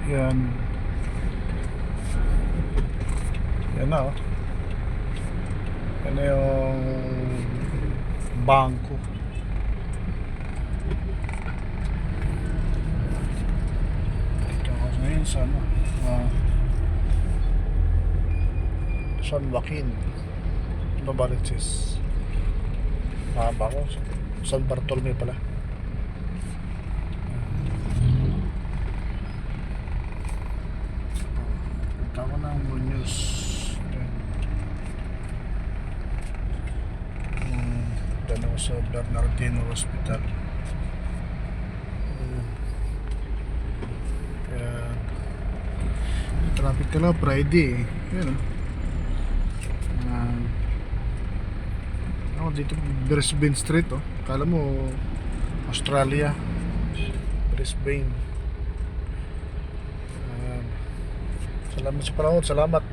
Yan. Yan na, oh. Yan na yung bangko. Dito ako ngayon sa ano, San Joaquin, Novaliches. Mahaba ko. San Bartolome pala. Punta ko ng Muñoz. Doon ako sa Bernardino Hospital. Kaya traffic ka lang Friday. Yan, ako dito Brisbane Street, oh. Kala mo Australia. Brisbane. Salamat sa panahon. Salamat.